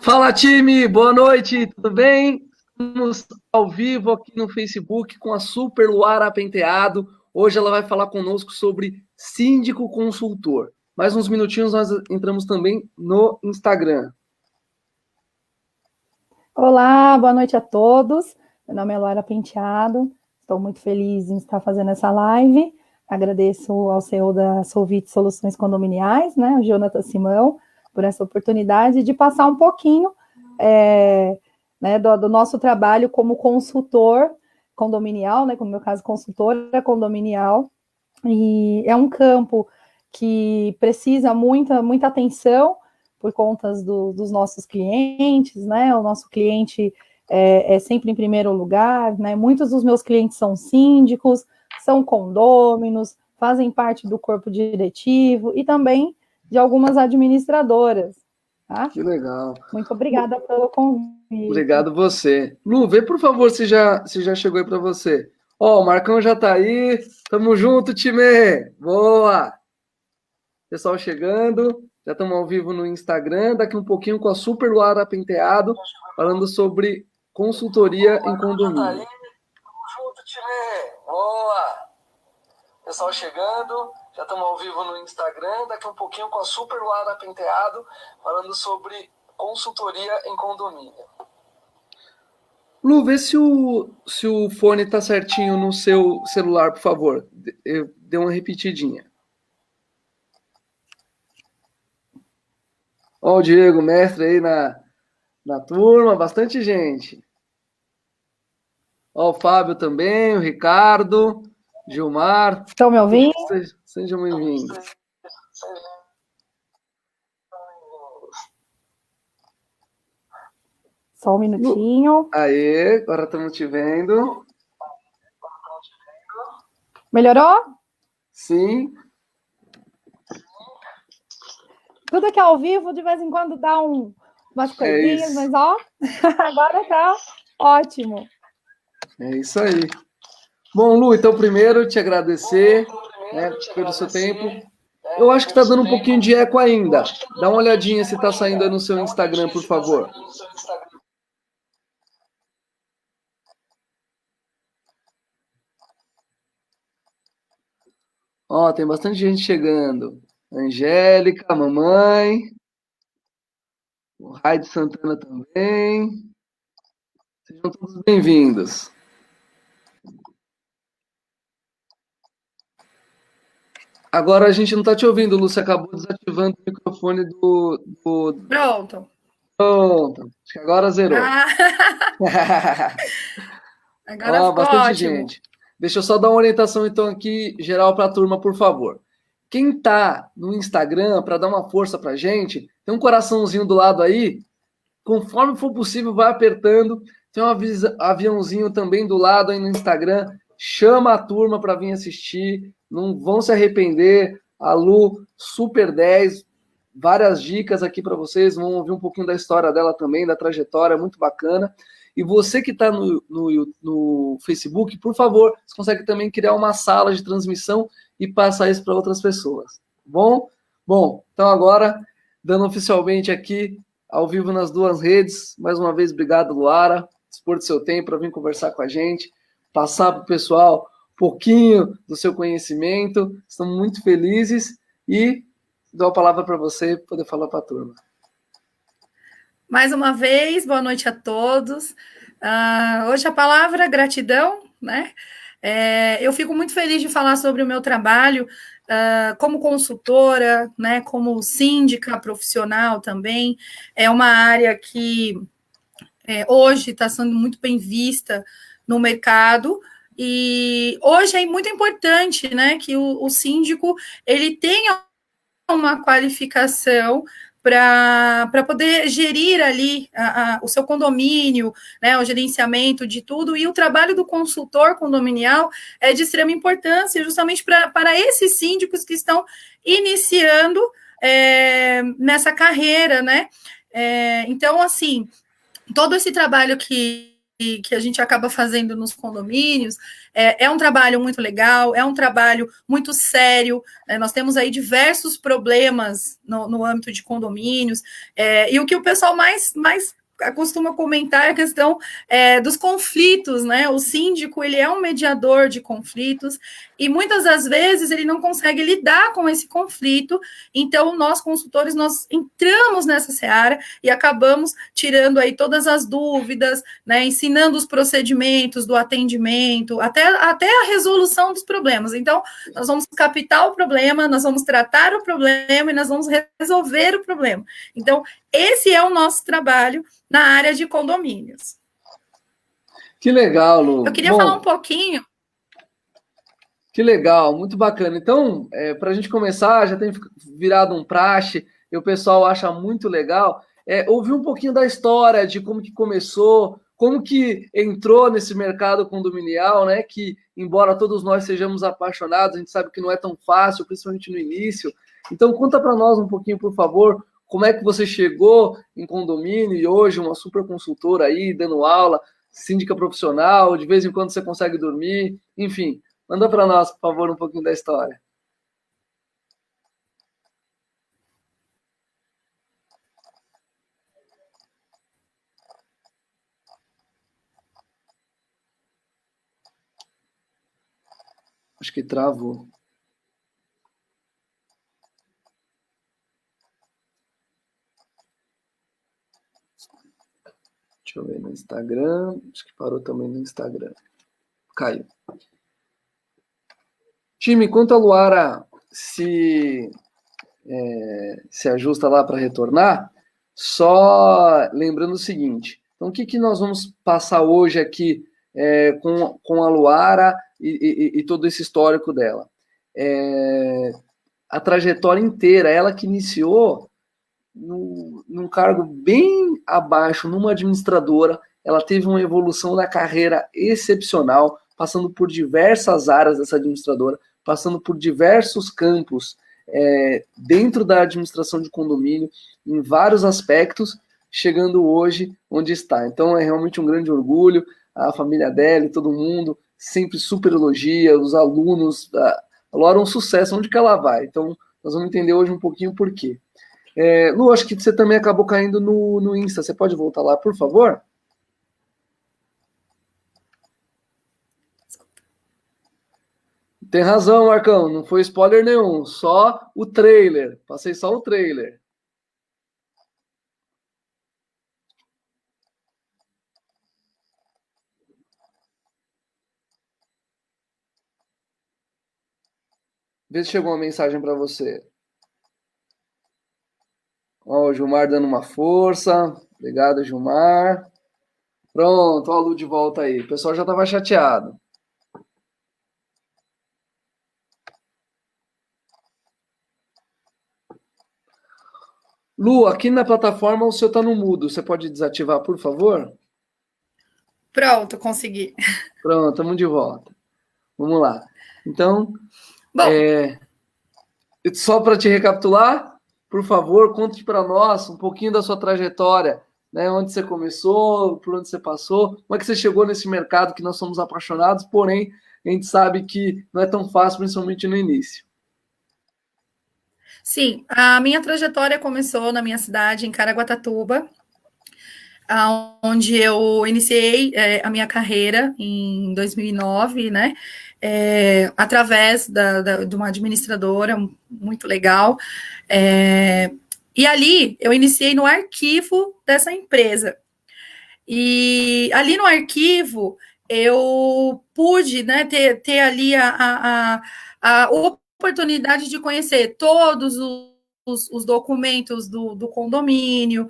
Fala, time! Boa noite, tudo bem? Estamos ao vivo aqui no Facebook com a Super Luara Penteado. Hoje ela vai falar conosco sobre síndico consultor. Mais uns minutinhos nós entramos também no Instagram. Olá, boa noite a todos. Meu nome é Luara Penteado. Estou muito feliz em estar fazendo essa live. Agradeço ao CEO da Solvit Soluções Condominiais, né, o Jonathan Simão, por essa oportunidade de passar um pouquinho do nosso trabalho como consultor condominial, né, como no meu caso, consultora condominial. E é um campo que precisa muita atenção por conta dos nossos clientes, né? O nosso cliente é sempre em primeiro lugar, né? Muitos dos meus clientes são síndicos, são condôminos, fazem parte do corpo diretivo e também de algumas administradoras. Tá? Que legal. Muito obrigada pelo convite. Obrigado você. Lu, vê por favor se já chegou aí para você. Ó, o Marcão já tá aí. Tamo junto, time! Boa! Pessoal chegando. Já estamos ao vivo no Instagram, daqui um pouquinho com a Super Luara Penteado, falando sobre consultoria em condomínio. Tamo junto, time! Boa! Pessoal chegando, já estamos ao vivo no Instagram, daqui um pouquinho com a Super Luara Penteado, falando sobre consultoria em condomínio. Lu, vê se o fone tá certinho no seu celular, por favor. Dê uma repetidinha. Ó, o Diego, mestre aí na turma, bastante gente. Ó, o Fábio também, o Ricardo, Gilmar. Estão me ouvindo? Sejam bem-vindos. Só um minutinho. Aê, agora estamos te vendo. Melhorou? Sim. Tudo que é ao vivo, de vez em quando dá umas coisinhas, mas ó, agora tá ótimo. É isso aí. Bom, Lu, então primeiro te agradecer, né, pelo seu tempo. Eu acho que tá dando um pouquinho de eco ainda. Dá uma olhadinha se tá saindo aí no seu Instagram, por favor. Ó, tem bastante gente chegando. Angélica, mamãe. O Raide Santana também. Sejam todos bem-vindos. Agora a gente não está te ouvindo, Lu. Você acabou desativando o microfone do... Pronto. Pronto. Acho que agora zerou. Agora ficou bastante ótimo. gente. Deixa eu só dar uma orientação, então, aqui, geral para a turma, por favor. Quem está no Instagram, para dar uma força para a gente, tem um coraçãozinho do lado aí. Conforme for possível, vai apertando. Tem um aviãozinho também do lado aí no Instagram. Chama a turma para vir assistir. Não vão se arrepender. A Lu, super 10. Várias dicas aqui para vocês. Vão ouvir um pouquinho da história dela também, da trajetória, muito bacana. E você que está no Facebook, por favor, você consegue também criar uma sala de transmissão e passar isso para outras pessoas. Tá bom? Bom, então agora, dando oficialmente aqui, ao vivo nas duas redes. Mais uma vez, obrigado, Luara, dispor do seu tempo para vir conversar com a gente, passar para o pessoal um pouquinho do seu conhecimento. Estamos muito felizes e dou a palavra para você poder falar para a turma. Mais uma vez, boa noite a todos. Hoje a palavra gratidão, né? Eu fico muito feliz de falar sobre o meu trabalho como consultora, né? Como síndica profissional também. É uma área que hoje está sendo muito bem vista no mercado. E hoje é muito importante, né? Que o síndico ele tenha uma qualificação para poder gerir ali o seu condomínio, né, o gerenciamento de tudo, e o trabalho do consultor condominial é de extrema importância, justamente para esses síndicos que estão iniciando nessa carreira, né? Então, assim, todo esse trabalho que que a gente acaba fazendo nos condomínios é um trabalho muito legal, é um trabalho muito sério. Nós temos aí diversos problemas no âmbito de condomínios, e o que o pessoal mais costuma comentar é a questão dos conflitos, né? O síndico, ele é um mediador de conflitos, e muitas das vezes ele não consegue lidar com esse conflito, então nós, consultores, nós entramos nessa seara e acabamos tirando aí todas as dúvidas, né? Ensinando os procedimentos do atendimento, até a resolução dos problemas. Então, nós vamos captar o problema, nós vamos tratar o problema e nós vamos resolver o problema. Então, esse é o nosso trabalho na área de condomínios. Que legal, Lu. Eu queria falar um pouquinho. Que legal, muito bacana. Então, para a gente começar, já tem virado um praxe, e o pessoal acha muito legal, ouvir um pouquinho da história, de como que começou, como que entrou nesse mercado condominial, né? Que, embora todos nós sejamos apaixonados, a gente sabe que não é tão fácil, principalmente no início. Então, conta para nós um pouquinho, por favor, como é que você chegou em condomínio e hoje uma super consultora aí, dando aula, síndica profissional, de vez em quando você consegue dormir, enfim. Manda para nós, por favor, um pouquinho da história. Acho que travou. Deixa eu ver no Instagram. Acho que parou também no Instagram. Caiu. Time, enquanto a Luara se ajusta lá para retornar, só lembrando o seguinte. Então, o que nós vamos passar hoje aqui com a Luara e todo esse histórico dela? A trajetória inteira, ela que iniciou num cargo bem abaixo, numa administradora, ela teve uma evolução na carreira excepcional, passando por diversas áreas dessa administradora, passando por diversos campos dentro da administração de condomínio, em vários aspectos, chegando hoje onde está. Então é realmente um grande orgulho, a família dela e todo mundo sempre super elogia, os alunos, a Laura é um sucesso, onde que ela vai? Então nós vamos entender hoje um pouquinho por quê. Lu, acho que você também acabou caindo no Insta. Você pode voltar lá, por favor? Tem razão, Marcão. Não foi spoiler nenhum. Só o trailer. Passei só o trailer. Vê se chegou uma mensagem para você. Ó, o Gilmar dando uma força. Obrigado, Gilmar. Pronto, ó a Lu de volta aí. O pessoal já estava chateado. Lu, aqui na plataforma o seu está no mudo. Você pode desativar, por favor? Pronto, consegui. Pronto, estamos de volta. Vamos lá. Então, só para te recapitular, por favor, conte para nós um pouquinho da sua trajetória, né? Onde você começou, por onde você passou, como é que você chegou nesse mercado que nós somos apaixonados, porém, a gente sabe que não é tão fácil, principalmente no início. Sim, a minha trajetória começou na minha cidade, em Caraguatatuba, onde eu iniciei a minha carreira em 2009, né? Através de uma administradora muito legal. E ali eu iniciei no arquivo dessa empresa. E ali no arquivo eu pude, né, ter ali a oportunidade de conhecer todos os documentos do condomínio,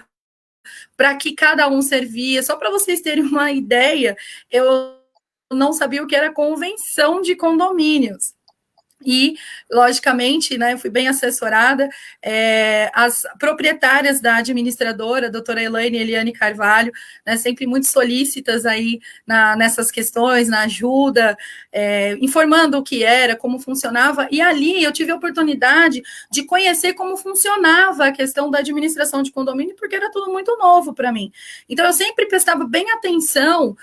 para que cada um servia. Só para vocês terem uma ideia, eu não sabia o que era convenção de condomínios. E, logicamente, né, fui bem assessorada, as proprietárias da administradora, a doutora Elaine e Eliane Carvalho, né, sempre muito solícitas aí nessas questões, na ajuda, informando o que era, como funcionava, e ali eu tive a oportunidade de conhecer como funcionava a questão da administração de condomínio, porque era tudo muito novo para mim. Então, eu sempre prestava bem atenção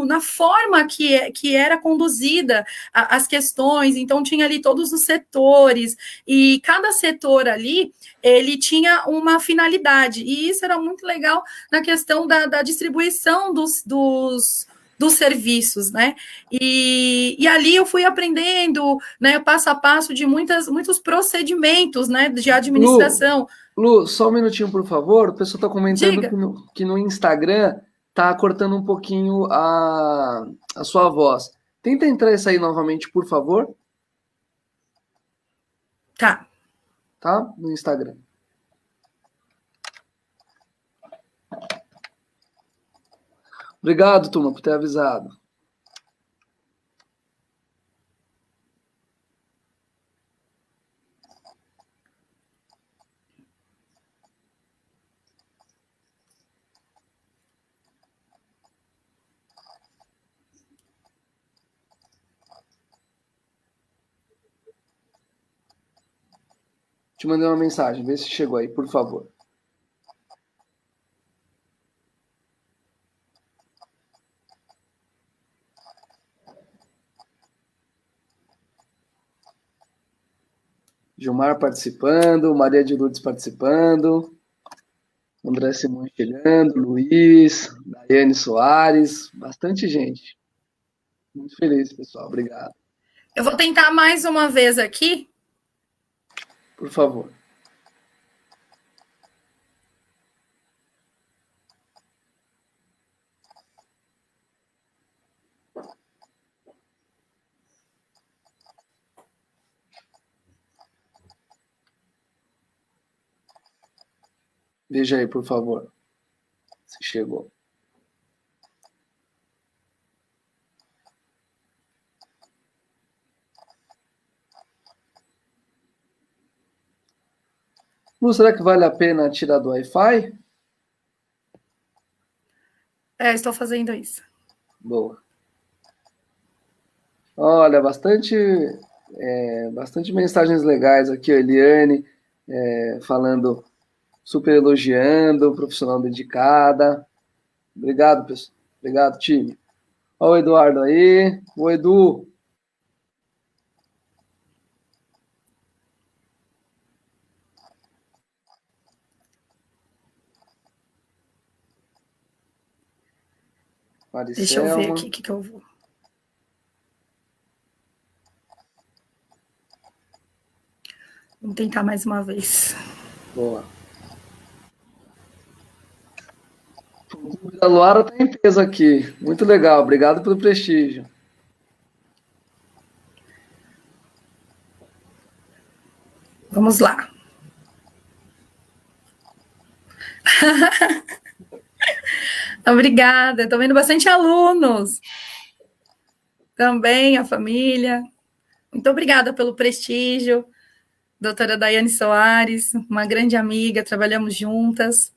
na forma que era conduzida as questões, então tinha ali todos os setores, e cada setor ali, ele tinha uma finalidade, e isso era muito legal na questão da distribuição dos serviços, né, e ali eu fui aprendendo, né, passo a passo de muitos procedimentos, né, de administração. Lu, só um minutinho, por favor, o pessoal está comentando que no Instagram está cortando um pouquinho a sua voz. Tenta entrar e sair novamente, por favor. Tá. Tá? No Instagram. Obrigado, turma, por ter avisado. Te mandei uma mensagem, vê se chegou aí, por favor. Gilmar participando, Maria de Lourdes participando, André Simões chegando, Luiz, Daiane Soares, bastante gente. Muito feliz, pessoal, obrigado. Eu vou tentar mais uma vez aqui. Por favor. Veja aí, por favor, se chegou. Lu, será que vale a pena tirar do Wi-Fi? Estou fazendo isso. Boa. Olha, bastante mensagens legais aqui, a Eliane falando, super elogiando, profissional dedicada. Obrigado, pessoal. Obrigado, time. Olha o Eduardo aí. O Edu. Maricelma. Deixa eu ver aqui o que eu vou. Vamos tentar mais uma vez. Boa. A Luara está em peso aqui. Muito legal. Obrigado pelo prestígio. Vamos lá. Obrigada. Estou vendo bastante alunos. Também a família. Muito obrigada pelo prestígio. Doutora Daiane Soares, uma grande amiga, trabalhamos juntas.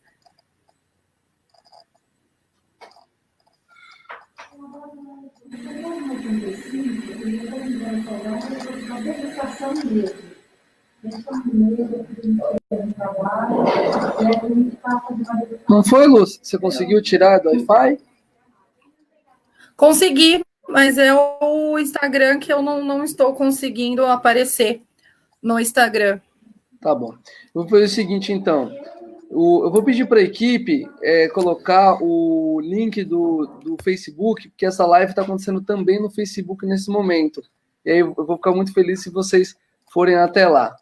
Não foi, Lúcia? Você conseguiu tirar do Wi-Fi? Consegui, mas é o Instagram que eu não estou conseguindo aparecer no Instagram. Tá bom. Eu vou fazer o seguinte, então. Eu vou pedir para a equipe colocar o link do Facebook, porque essa live está acontecendo também no Facebook nesse momento. E aí eu vou ficar muito feliz se vocês forem até lá.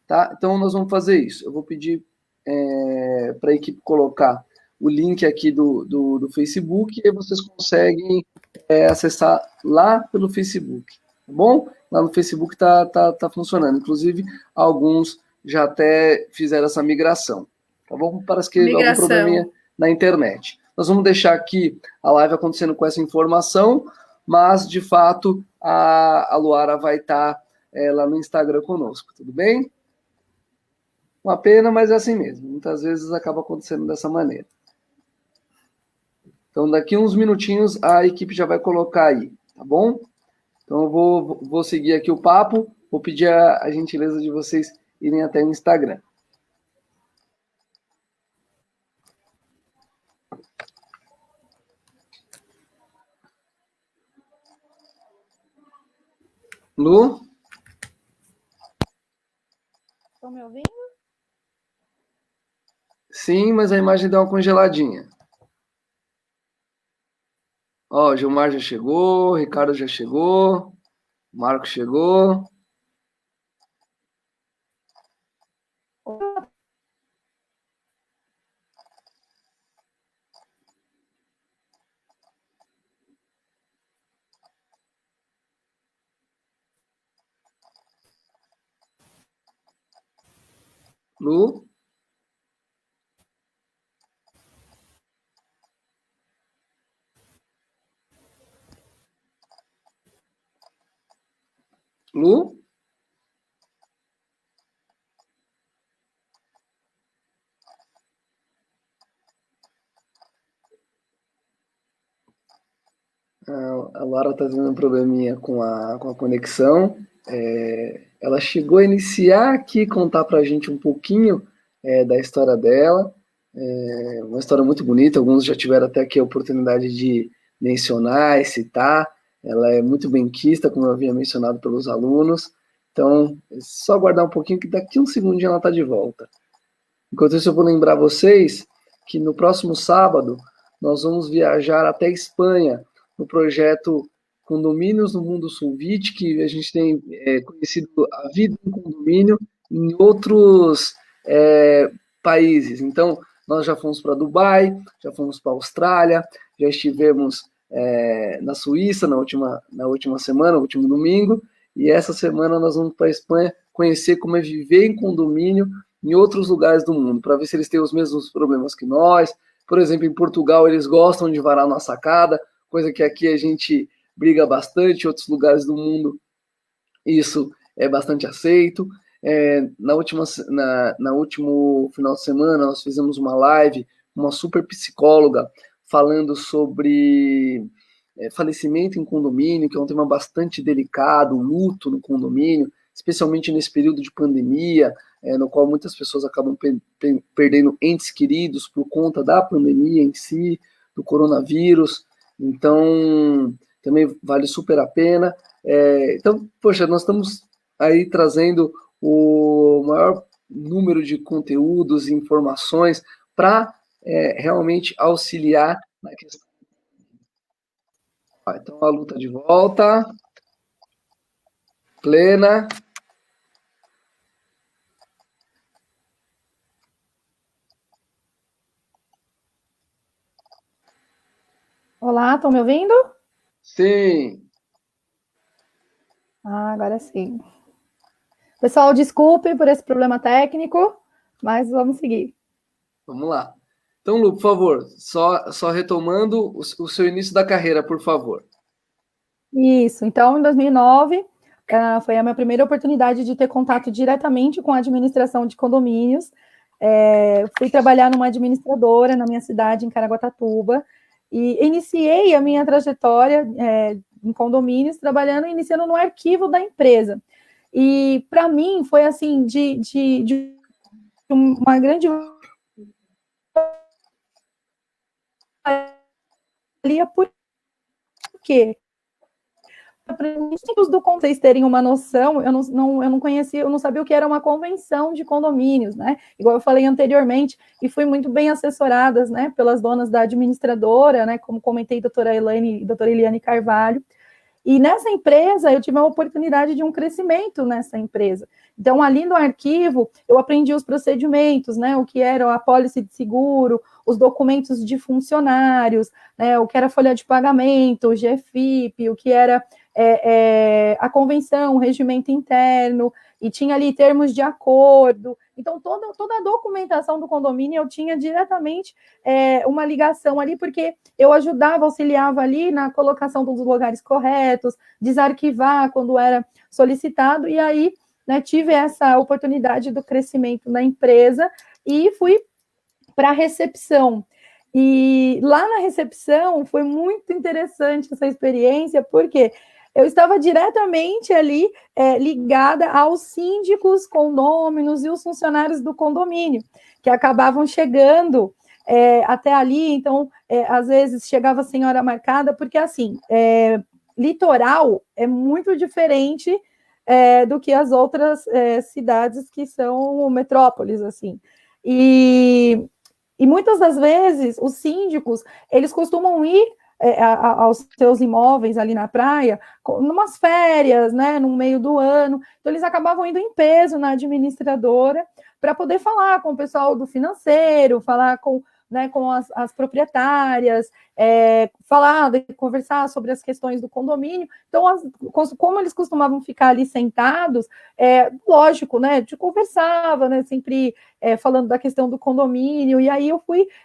Tá? Então, nós vamos fazer isso. Eu vou pedir para a equipe colocar o link aqui do Facebook e aí vocês conseguem acessar lá pelo Facebook. Tá bom? Lá no Facebook tá funcionando. Inclusive, alguns já até fizeram essa migração. Tá bom? Parece que algum probleminha na internet. Nós vamos deixar aqui a live acontecendo com essa informação. mas, de fato, a Luara vai estar lá no Instagram conosco, tudo bem? Uma pena, mas é assim mesmo. Muitas vezes acaba acontecendo dessa maneira. Então, daqui uns minutinhos, a equipe já vai colocar aí, tá bom? Então, eu vou seguir aqui o papo, vou pedir a gentileza de vocês irem até o Instagram. Lu? Estão me ouvindo? Sim, mas a imagem deu uma congeladinha. Ó, o Gilmar já chegou, o Ricardo já chegou, o Marco chegou. Lu? Lu? A Laura está tendo um probleminha com a conexão. Ela chegou a iniciar aqui, contar para a gente um pouquinho da história dela. Uma história muito bonita, alguns já tiveram até aqui a oportunidade de mencionar e citar. Ela é muito benquista, como eu havia mencionado pelos alunos. Então, é só aguardar um pouquinho que daqui um segundinho ela está de volta. Enquanto isso, eu vou lembrar vocês que no próximo sábado nós vamos viajar até a Espanha no projeto Condomínios no Mundo Sulvite, que a gente tem conhecido a vida em condomínio em outros países. Então, nós já fomos para Dubai, já fomos para a Austrália, já estivemos na Suíça na última semana, no último domingo, e essa semana nós vamos para a Espanha conhecer como é viver em condomínio em outros lugares do mundo, para ver se eles têm os mesmos problemas que nós. Por exemplo, em Portugal, eles gostam de varar na sacada, coisa que aqui a gente briga bastante, em outros lugares do mundo isso é bastante aceito. No último final de semana, nós fizemos uma live, uma super psicóloga, falando sobre falecimento em condomínio, que é um tema bastante delicado, luto no condomínio, especialmente nesse período de pandemia, no qual muitas pessoas acabam perdendo entes queridos por conta da pandemia em si, do coronavírus. Então, também vale super a pena. Então, poxa, nós estamos aí trazendo o maior número de conteúdos e informações para realmente auxiliar na questão. Então, a luta de volta, plena. Olá, estão me ouvindo? Sim. Agora sim. Pessoal, desculpe por esse problema técnico, mas vamos seguir. Vamos lá. Então, Lu, por favor, só retomando o seu início da carreira, por favor. Isso. Então, em 2009, foi a minha primeira oportunidade de ter contato diretamente com a administração de condomínios. Fui trabalhar numa administradora na minha cidade, em Caraguatatuba, e iniciei a minha trajetória em condomínios, iniciando no arquivo da empresa. E, para mim, foi assim, de uma grande valia. Por quê? Para do vocês terem uma noção, eu não conhecia, eu não sabia o que era uma convenção de condomínios, né? Igual eu falei anteriormente, e fui muito bem assessoradas, né, pelas donas da administradora, né, como comentei, doutora Eliane Carvalho. E nessa empresa, eu tive a oportunidade de um crescimento nessa empresa. Então, ali no arquivo, eu aprendi os procedimentos, né, o que era a apólice de seguro, os documentos de funcionários, né, o que era folha de pagamento, o GFIP, o que era a convenção, o regimento interno, e tinha ali termos de acordo. Então, toda a documentação do condomínio eu tinha diretamente uma ligação ali, porque eu ajudava, auxiliava ali na colocação dos lugares corretos, desarquivar quando era solicitado, e aí, né, tive essa oportunidade do crescimento na empresa e fui para a recepção. E lá na recepção foi muito interessante essa experiência, porque eu estava diretamente ali ligada aos síndicos, condôminos e os funcionários do condomínio, que acabavam chegando até ali. Então, às vezes chegava a senhora marcada, porque assim, litoral é muito diferente do que as outras cidades que são metrópoles, assim. E muitas das vezes, os síndicos, eles costumam ir aos seus imóveis ali na praia, numas férias, né, no meio do ano. Então, eles acabavam indo em peso na administradora para poder falar com o pessoal do financeiro, falar com as proprietárias, conversar sobre as questões do condomínio. Então, como eles costumavam ficar ali sentados, lógico, né, a gente conversava, né, sempre falando da questão do condomínio, e aí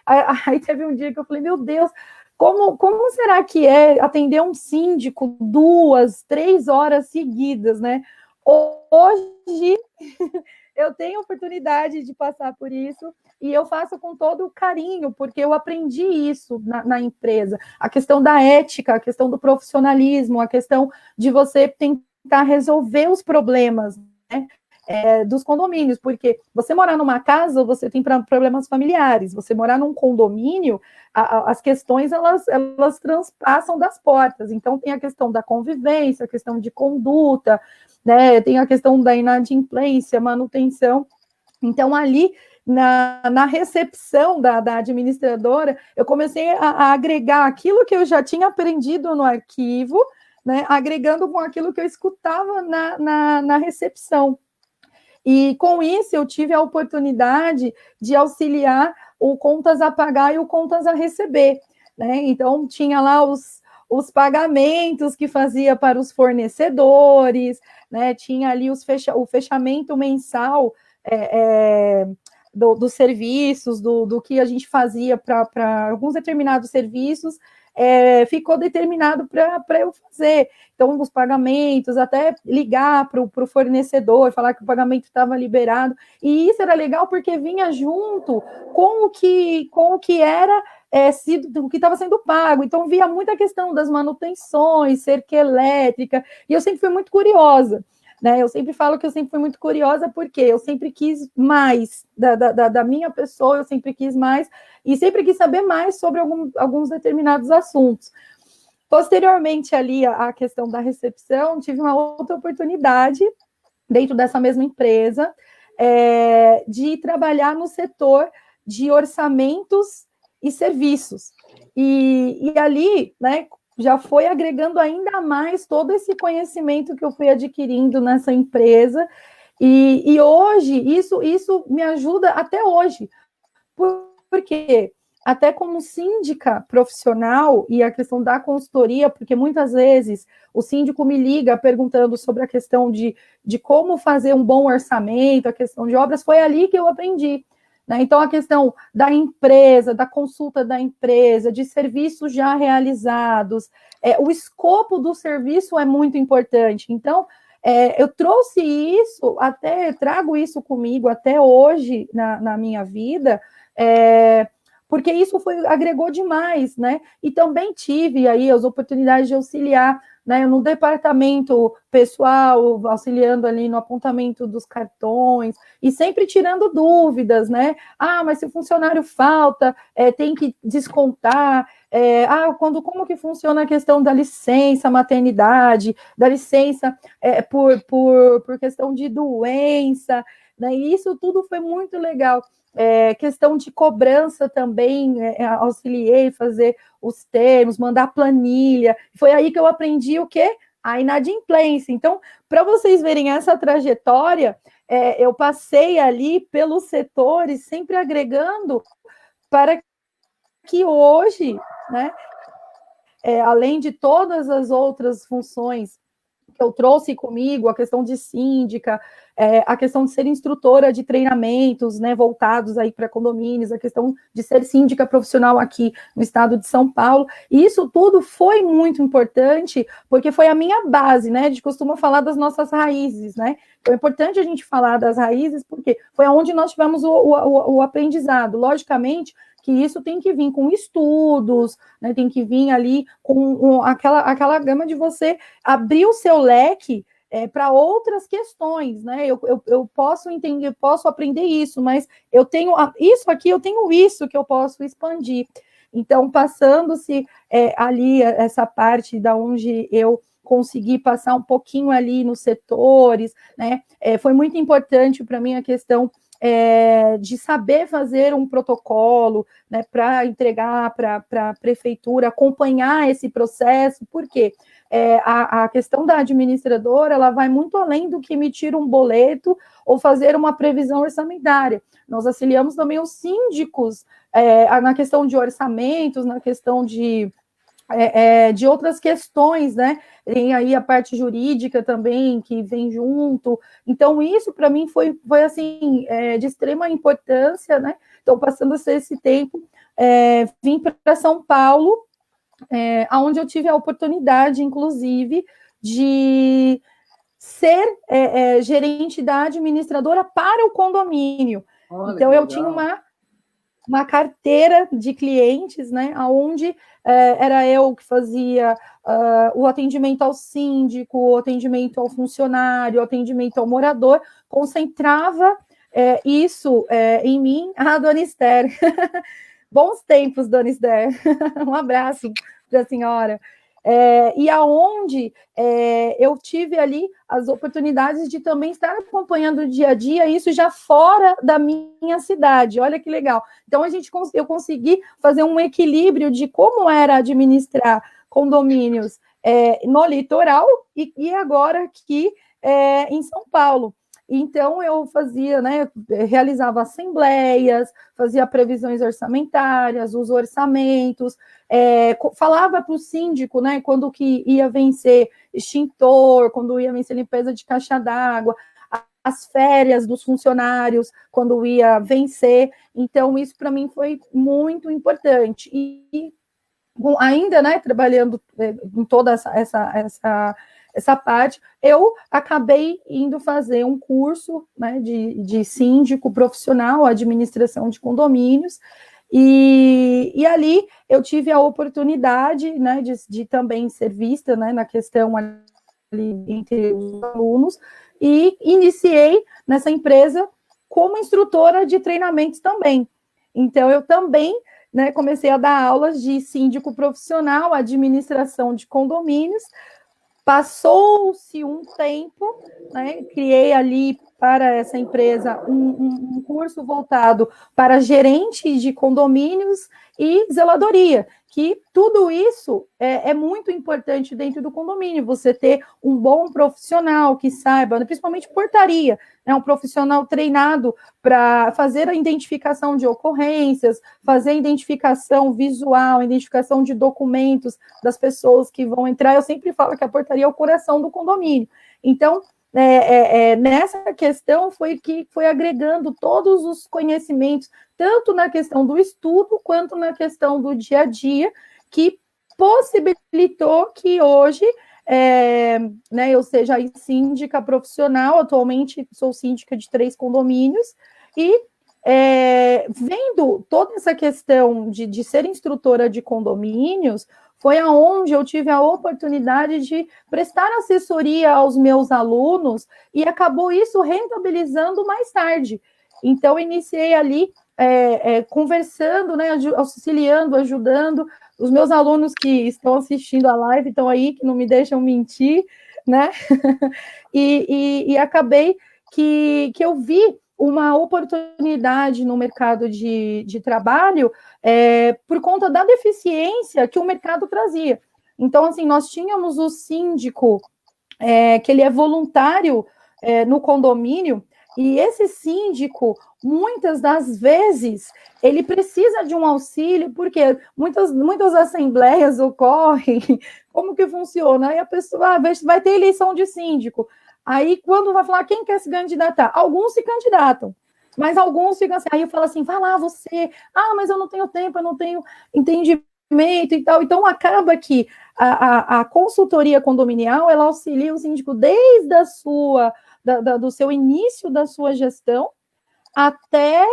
aí teve um dia que eu falei, meu Deus, como será que é atender um síndico 2, 3 horas seguidas, né? Hoje eu tenho oportunidade de passar por isso e eu faço com todo o carinho, porque eu aprendi isso na empresa. A questão da ética, a questão do profissionalismo, a questão de você tentar resolver os problemas, né? Dos condomínios, porque você morar numa casa, você tem problemas familiares, você morar num condomínio, as questões, elas transpassam das portas, então tem a questão da convivência, a questão de conduta, né, tem a questão da inadimplência, manutenção. Então, ali, na recepção da administradora, eu comecei a agregar aquilo que eu já tinha aprendido no arquivo, né, agregando com aquilo que eu escutava na recepção. E com isso eu tive a oportunidade de auxiliar o contas a pagar e o contas a receber, né? Então tinha lá os pagamentos que fazia para os fornecedores, né? Tinha ali o fechamento mensal dos serviços, do que a gente fazia para alguns determinados serviços, ficou determinado para eu fazer. Então, os pagamentos, até ligar para o fornecedor, falar que o pagamento estava liberado, e isso era legal porque vinha junto com o que era o que estava sendo pago. Então, via muita questão das manutenções, cerca elétrica, e eu sempre fui muito curiosa. Né, eu sempre falo que eu sempre fui muito curiosa, porque eu sempre quis mais da minha pessoa, eu sempre quis mais, e sempre quis saber mais sobre alguns determinados assuntos. Posteriormente, ali, a questão da recepção, tive uma outra oportunidade, dentro dessa mesma empresa, de trabalhar no setor de orçamentos e serviços. E ali, né, já foi agregando ainda mais todo esse conhecimento que eu fui adquirindo nessa empresa, e hoje, isso me ajuda até hoje, porque até como síndica profissional e a questão da consultoria, porque muitas vezes o síndico me liga perguntando sobre a questão de como fazer um bom orçamento, a questão de obras, foi ali que eu aprendi. Né? Então, a questão da empresa, da consulta da empresa, de serviços já realizados, o escopo do serviço é muito importante. Então, eu trouxe isso, trago isso comigo até hoje na minha vida, porque isso agregou demais, né? E também tive aí as oportunidades de auxiliar, né, no departamento pessoal, auxiliando ali no apontamento dos cartões, e sempre tirando dúvidas, né? Mas se o funcionário falta, tem que descontar. Como que funciona a questão da licença maternidade, da licença por questão de doença, né? E isso tudo foi muito legal. Questão de cobrança também, auxiliei fazer os termos, mandar planilha. Foi aí que eu aprendi o quê? A inadimplência. Então, para vocês verem essa trajetória, eu passei ali pelos setores, sempre agregando para que hoje, né, além de todas as outras funções que eu trouxe comigo, a questão de síndica, a questão de ser instrutora de treinamentos, né, voltados aí para condomínios, a questão de ser síndica profissional aqui no estado de São Paulo, e isso tudo foi muito importante, porque foi a minha base, né, a gente costuma falar das nossas raízes, né, então é importante a gente falar das raízes, porque foi onde nós tivemos o aprendizado, logicamente, que isso tem que vir com estudos, né, tem que vir ali com aquela gama de você abrir o seu leque para outras questões, né? Eu posso entender, posso aprender isso, mas eu tenho isso aqui, eu tenho isso que eu posso expandir. Então, passando-se ali essa parte da onde eu consegui passar um pouquinho ali nos setores, né? Foi muito importante para mim a questão de saber fazer um protocolo, né, para entregar para a prefeitura, acompanhar esse processo, porque a questão da administradora, ela vai muito além do que emitir um boleto ou fazer uma previsão orçamentária. Nós auxiliamos também os síndicos na questão de orçamentos, na questão de outras questões, né? Tem aí a parte jurídica também, que vem junto. Então, isso, para mim, foi assim, de extrema importância, né? Então, passando a ser esse tempo, vim para São Paulo, onde eu tive a oportunidade, inclusive, de ser gerente da administradora para o condomínio. Olha, então, eu tinha uma carteira de clientes, né, onde era eu que fazia o atendimento ao síndico, o atendimento ao funcionário, o atendimento ao morador, concentrava isso em mim, a Dona Esther. Bons tempos, Dona Esther. Um abraço para a senhora. E aonde eu tive ali as oportunidades de também estar acompanhando o dia a dia, isso já fora da minha cidade, olha que legal. Então, eu consegui fazer um equilíbrio de como era administrar condomínios no litoral e agora aqui em São Paulo. Então, eu fazia, né, realizava assembleias, fazia previsões orçamentárias, os orçamentos, falava para o síndico, né, quando que ia vencer extintor, quando ia vencer limpeza de caixa d'água, as férias dos funcionários, quando ia vencer. Então, isso para mim foi muito importante. E ainda, né, trabalhando em toda essa parte, eu acabei indo fazer um curso, né, de síndico profissional, administração de condomínios, e ali eu tive a oportunidade, né, de também ser vista, né, na questão ali entre os alunos, e iniciei nessa empresa como instrutora de treinamentos também. Então, eu também, né, comecei a dar aulas de síndico profissional, administração de condomínios. Passou-se um tempo, né, criei ali para essa empresa um curso voltado para gerente de condomínios e zeladoria, que tudo isso é muito importante dentro do condomínio, você ter um bom profissional que saiba, principalmente portaria, né, um profissional treinado para fazer a identificação de ocorrências, fazer a identificação visual, identificação de documentos das pessoas que vão entrar. Eu sempre falo que a portaria é o coração do condomínio. Então, nessa questão foi que foi agregando todos os conhecimentos, tanto na questão do estudo, quanto na questão do dia a dia, que possibilitou que hoje né, eu seja síndica profissional. Atualmente sou síndica de 3 condomínios, e vendo toda essa questão de ser instrutora de condomínios, foi aonde eu tive a oportunidade de prestar assessoria aos meus alunos, e acabou isso rentabilizando mais tarde. Então, iniciei ali conversando, né, auxiliando, ajudando. Os meus alunos que estão assistindo a live estão aí, que não me deixam mentir, né? e acabei que eu vi uma oportunidade no mercado de trabalho por conta da deficiência que o mercado trazia. Então, assim, nós tínhamos o síndico, que ele é voluntário no condomínio, e esse síndico, muitas das vezes, ele precisa de um auxílio, porque muitas assembleias ocorrem. Como que funciona? Aí a pessoa vai ter eleição de síndico. Aí, quando vai falar quem quer se candidatar, alguns se candidatam, mas alguns ficam assim, aí eu falo assim, vai lá você, mas eu não tenho tempo, eu não tenho entendimento e tal. Então, acaba que a consultoria condominial, ela auxilia o síndico desde do seu início da sua gestão até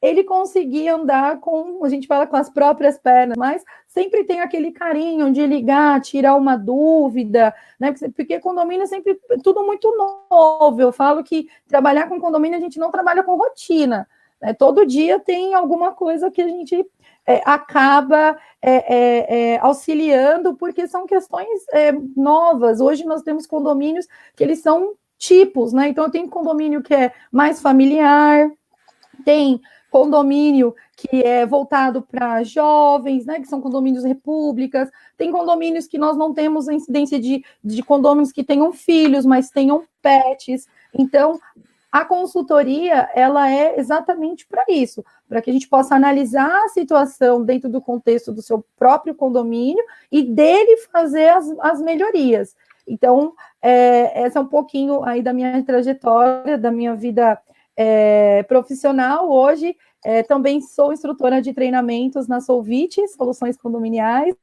ele conseguir andar a gente fala com as próprias pernas, mas sempre tem aquele carinho de ligar, tirar uma dúvida, né? Porque condomínio é sempre tudo muito novo. Eu falo que trabalhar com condomínio a gente não trabalha com rotina, né? Todo dia tem alguma coisa que a gente acaba auxiliando, porque são questões novas. Hoje nós temos condomínios que eles são tipos, né? Então, eu tenho condomínio que é mais familiar, tem condomínio que é voltado para jovens, né, que são condomínios repúblicas, tem condomínios que nós não temos a incidência de condomínios que tenham filhos, mas tenham pets. Então, a consultoria, ela é exatamente para isso, para que a gente possa analisar a situação dentro do contexto do seu próprio condomínio e dele fazer as melhorias. Então, essa é um pouquinho aí da minha trajetória, da minha vida profissional. Hoje, também sou instrutora de treinamentos na Solvit, Soluções Condominiais,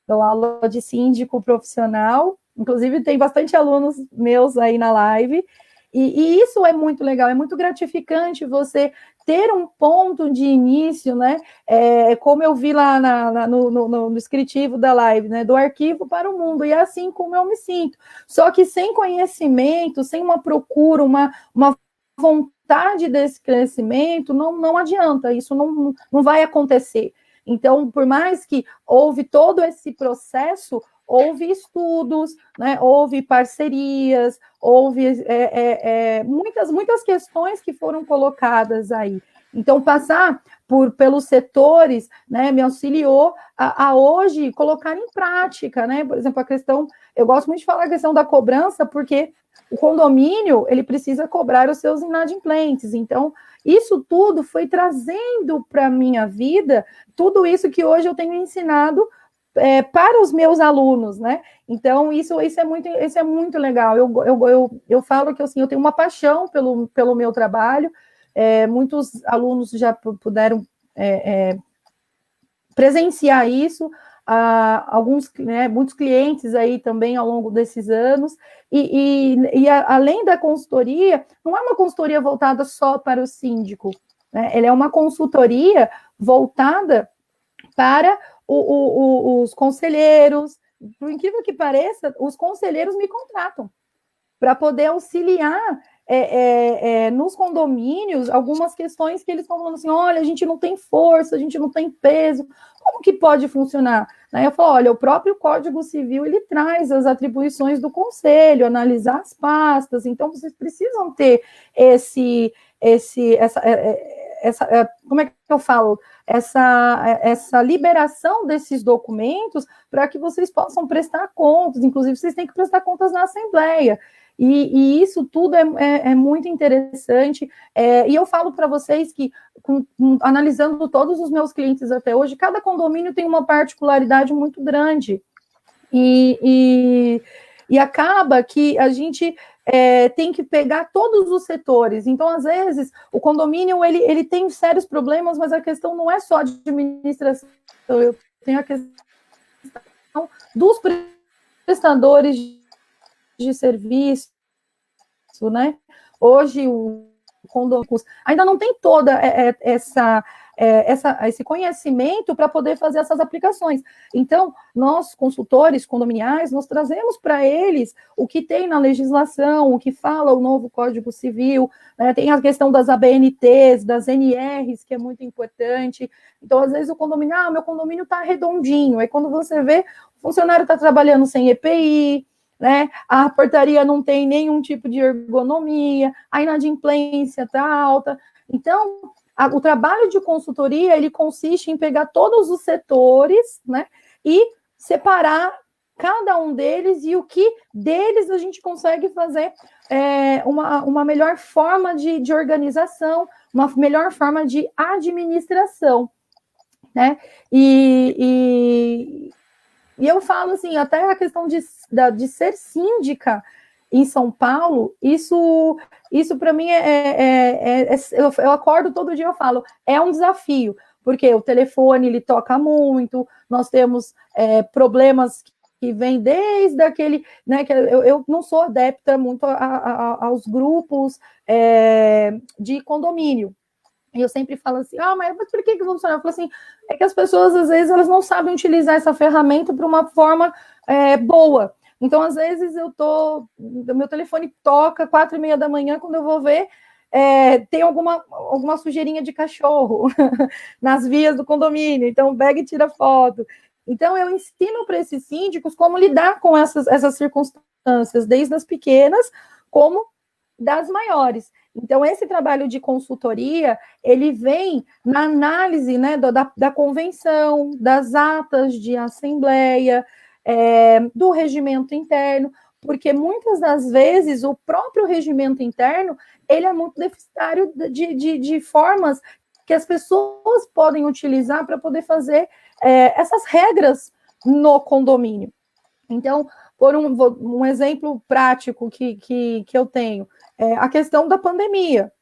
dou aula de síndico profissional, inclusive tem bastante alunos meus aí na live, e isso é muito legal, é muito gratificante você ter um ponto de início, né? Como eu vi lá no descritivo da live, né? Do arquivo para o mundo, e é assim como eu me sinto. Só que sem conhecimento, sem uma procura, uma vontade desse crescimento, não adianta, isso não vai acontecer. Então, por mais que houve todo esse processo, houve estudos, né, houve parcerias, houve muitas questões que foram colocadas aí. Então, passar pelos setores, né, me auxiliou a hoje colocar em prática, né? Por exemplo, eu gosto muito de falar a questão da cobrança, porque o condomínio, ele precisa cobrar os seus inadimplentes. Então, isso tudo foi trazendo para a minha vida, tudo isso que hoje eu tenho ensinado para os meus alunos, né? Então, isso é muito legal. Eu falo que assim, eu tenho uma paixão pelo meu trabalho. Muitos alunos já puderam presenciar isso, muitos clientes aí também ao longo desses anos, além da consultoria, não é uma consultoria voltada só para o síndico, né? Ela é uma consultoria voltada para os conselheiros. Por incrível que pareça, os conselheiros me contratam para poder auxiliar nos condomínios algumas questões que eles estão falando assim, olha, a gente não tem força, a gente não tem peso, como que pode funcionar? Eu falo, olha, o próprio Código Civil, ele traz as atribuições do conselho, analisar as pastas, então vocês precisam ter como é que eu falo? Essa liberação desses documentos para que vocês possam prestar contas, inclusive vocês têm que prestar contas na Assembleia. E isso tudo é muito interessante, e eu falo para vocês que, analisando todos os meus clientes até hoje, cada condomínio tem uma particularidade muito grande, e acaba que a gente tem que pegar todos os setores. Então, às vezes, o condomínio, ele tem sérios problemas, mas a questão não é só de administração, eu tenho a questão dos prestadores de serviço, né? Hoje o condomínio ainda não tem toda esse conhecimento para poder fazer essas aplicações. Então, nós, consultores condominiais, nós trazemos para eles o que tem na legislação, o que fala o novo Código Civil, né? Tem a questão das ABNTs, das NRs, que é muito importante. Então, às vezes, o condomínio, meu condomínio está redondinho. Aí, quando você vê, o funcionário está trabalhando sem EPI, né? A portaria não tem nenhum tipo de ergonomia, a inadimplência está alta. Então, o trabalho de consultoria, ele consiste em pegar todos os setores, né, e separar cada um deles e o que deles a gente consegue fazer uma melhor forma de organização, uma melhor forma de administração, né? E eu falo assim, até a questão de ser síndica, em São Paulo, isso para mim eu acordo todo dia, eu falo, é um desafio, porque o telefone ele toca muito, nós temos problemas que vêm desde aquele, né, que eu não sou adepta muito aos grupos de condomínio. E eu sempre falo assim, mas por que não funciona? Eu falo assim, é que as pessoas, às vezes, elas não sabem utilizar essa ferramenta para uma forma boa. Então, às vezes, meu telefone toca 4h30 da manhã, quando eu vou ver, tem alguma sujeirinha de cachorro nas vias do condomínio, então pega e tira foto. Então, eu ensino para esses síndicos como lidar com essas circunstâncias, desde as pequenas, como das maiores. Então, esse trabalho de consultoria, ele vem na análise, né, da convenção, das atas de assembleia, do regimento interno, porque muitas das vezes o próprio regimento interno, ele é muito deficitário de formas que as pessoas podem utilizar para poder fazer essas regras no condomínio. Então, por um exemplo prático que eu tenho, a questão da pandemia.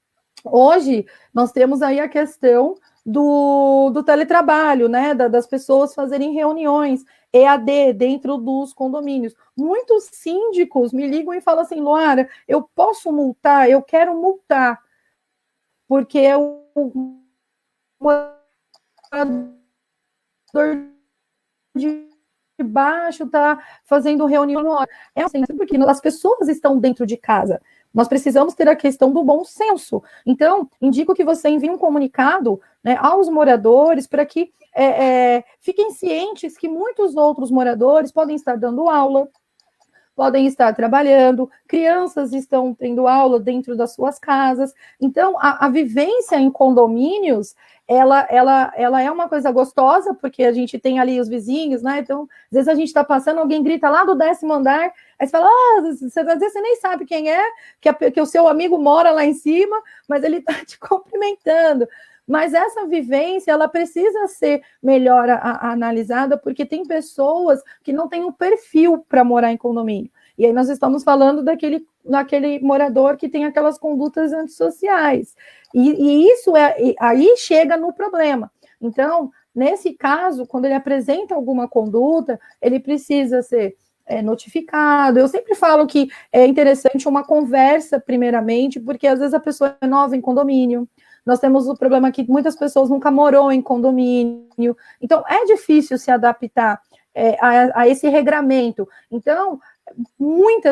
Hoje, nós temos aí a questão do teletrabalho, né? Das pessoas fazerem reuniões EAD dentro dos condomínios. Muitos síndicos me ligam e falam assim, Luara, eu posso multar? Eu quero multar, porque o morador de baixo está fazendo reunião. É assim, porque as pessoas estão dentro de casa. Nós precisamos ter a questão do bom senso. Então, indico que você envie um comunicado, né, aos moradores para que fiquem cientes que muitos outros moradores podem estar dando aula, podem estar trabalhando, crianças estão tendo aula dentro das suas casas. Então, a vivência em condomínios, ela é uma coisa gostosa, porque a gente tem ali os vizinhos, né? Então, às vezes a gente está passando, alguém grita lá do 10º andar, aí você fala, às vezes você nem sabe quem é, que o seu amigo mora lá em cima, mas ele está te cumprimentando. Mas essa vivência, ela precisa ser melhor analisada, porque tem pessoas que não têm um perfil para morar em condomínio. E aí nós estamos falando daquele morador que tem aquelas condutas antissociais. E isso aí chega no problema. Então, nesse caso, quando ele apresenta alguma conduta, ele precisa ser notificado. Eu sempre falo que é interessante uma conversa, primeiramente, porque às vezes a pessoa é nova em condomínio. Nós temos o problema que muitas pessoas nunca morou em condomínio. Então, é difícil se adaptar a esse regramento. Então,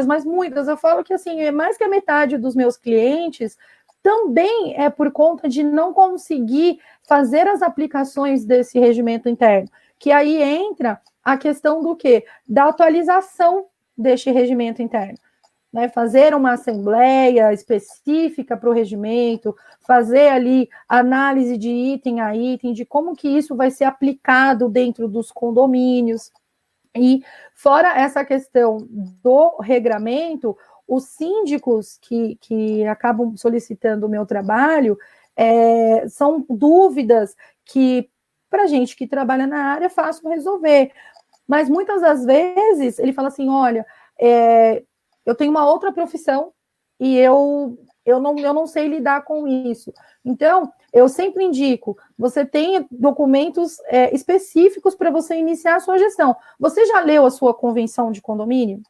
mas muitas, eu falo que assim, mais que a metade dos meus clientes também é por conta de não conseguir fazer as aplicações desse regimento interno, que aí entra a questão do quê? Da atualização deste regimento interno. Né, fazer uma assembleia específica para o regimento, fazer ali análise de item a item, de como que isso vai ser aplicado dentro dos condomínios. E fora essa questão do regramento, os síndicos que acabam solicitando o meu trabalho são dúvidas que, para gente que trabalha na área, é fácil resolver. Mas muitas das vezes ele fala assim, olha, eu tenho uma outra profissão e eu não sei lidar com isso. Então, eu sempre indico, você tem documentos específicos para você iniciar a sua gestão. Você já leu a sua convenção de condomínio?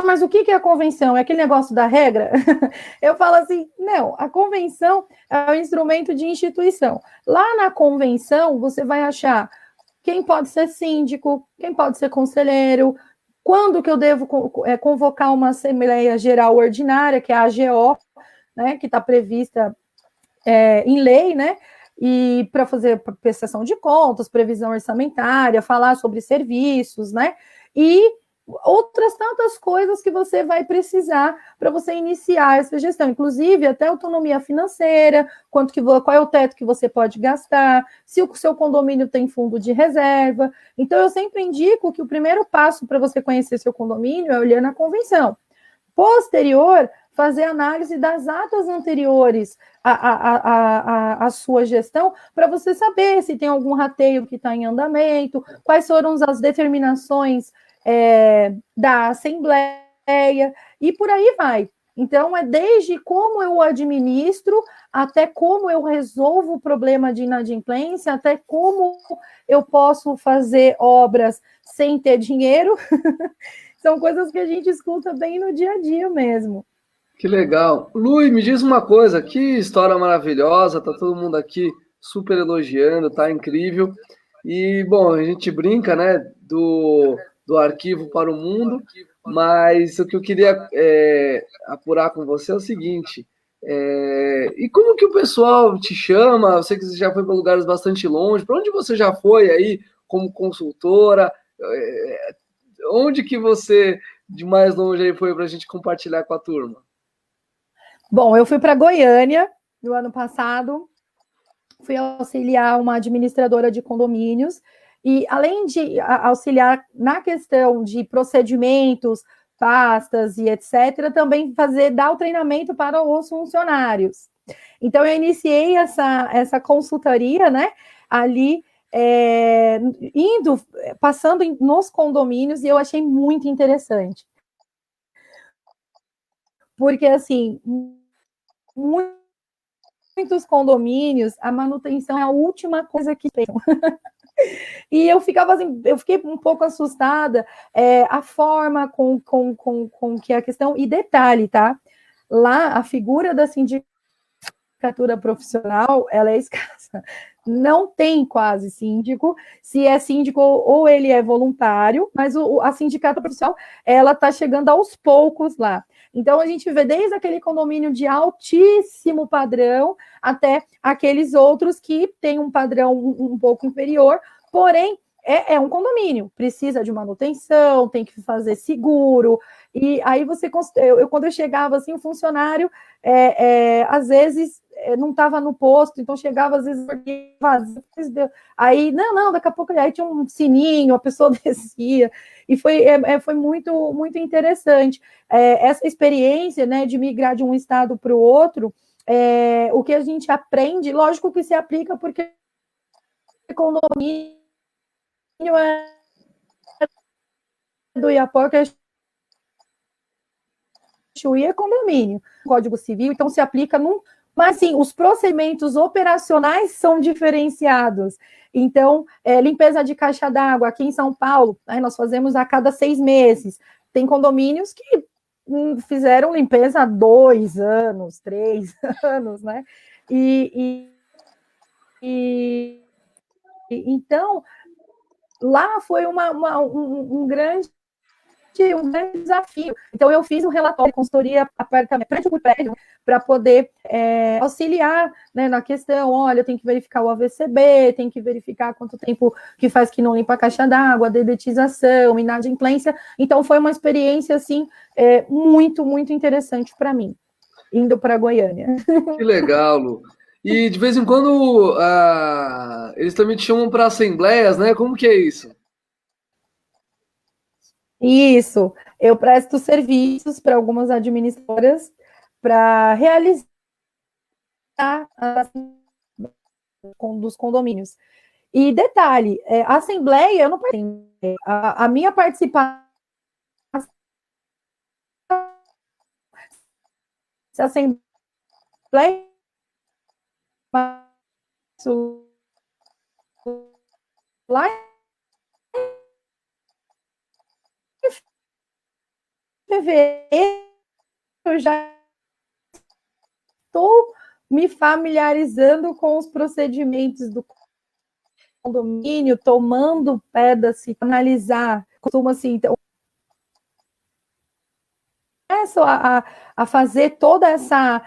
Mas o que é a convenção? É aquele negócio da regra? Eu falo assim, não, a convenção é um instrumento de instituição. Lá na convenção, você vai achar quem pode ser síndico, quem pode ser conselheiro, quando que eu devo convocar uma Assembleia Geral Ordinária, que é a AGO, né, que está prevista em lei, né, e para fazer prestação de contas, previsão orçamentária, falar sobre serviços, né, e outras tantas coisas que você vai precisar para você iniciar essa gestão, inclusive até autonomia financeira, qual é o teto que você pode gastar, se o seu condomínio tem fundo de reserva. Então, eu sempre indico que o primeiro passo para você conhecer seu condomínio é olhar na convenção. Posterior, fazer análise das atas anteriores à sua gestão, para você saber se tem algum rateio que está em andamento, quais foram as determinações da Assembleia, e por aí vai. Então, é desde como eu administro, até como eu resolvo o problema de inadimplência, até como eu posso fazer obras sem ter dinheiro. São coisas que a gente escuta bem no dia a dia mesmo. Que legal. Lu, me diz uma coisa, que história maravilhosa, tá todo mundo aqui super elogiando, tá incrível. E, bom, a gente brinca, né, do arquivo para o mundo, mas o que eu queria apurar com você é o seguinte, e como que o pessoal te chama? Eu sei que você já foi para lugares bastante longe, para onde você já foi aí como consultora? Onde que você, de mais longe, aí foi para a gente compartilhar com a turma? Bom, eu fui para Goiânia no ano passado, fui auxiliar uma administradora de condomínios, e além de auxiliar na questão de procedimentos, pastas e etc., também dar o treinamento para os funcionários. Então, eu iniciei essa consultoria, né, ali, passando nos condomínios, e eu achei muito interessante. Porque, assim, muitos condomínios, a manutenção é a última coisa que tem. E eu fiquei um pouco assustada, a forma com que a questão, e detalhe, tá? Lá, a figura da sindicatura profissional, ela é escassa. Não tem quase síndico. Se é síndico, ou ele é voluntário, mas a sindicatura profissional, ela está chegando aos poucos lá. Então, a gente vê desde aquele condomínio de altíssimo padrão até aqueles outros que têm um padrão um pouco inferior, porém, é um condomínio, precisa de manutenção, tem que fazer seguro, e aí quando eu chegava assim, o funcionário, às vezes, não estava no posto, então chegava, às vezes, vazio, aí, não, daqui a pouco, aí tinha um sininho, a pessoa descia, e foi muito, muito interessante. Essa experiência, né, de migrar de um estado para o outro, o que a gente aprende, lógico que se aplica, porque condomínio do Iapoca, Chuí é condomínio, Código Civil, então se aplica mas, sim, os procedimentos operacionais são diferenciados. Então, limpeza de caixa d'água, aqui em São Paulo, nós fazemos a cada 6 meses. Tem condomínios que fizeram limpeza há 2 anos, 3 anos, né? Então, lá foi um grande desafio. Então, eu fiz um relatório de consultoria prédio por prédio, para poder auxiliar, né, na questão, olha, tem que verificar o AVCB, tem que verificar quanto tempo que faz que não limpa a caixa d'água, dedetização, inadimplência. Então, foi uma experiência, assim, muito, muito interessante para mim, indo para Goiânia. Que legal, Lu. E, de vez em quando, eles também te chamam para assembleias, né? Como que é isso? Isso, eu presto serviços para algumas administradoras para realizar dos condomínios. E detalhe, a assembleia, eu não participo, a minha participação, se a assembleia lá em fevereiro, eu já estou me familiarizando com os procedimentos do condomínio, tomando pedras, analisar, costuma assim, então, começo a fazer toda essa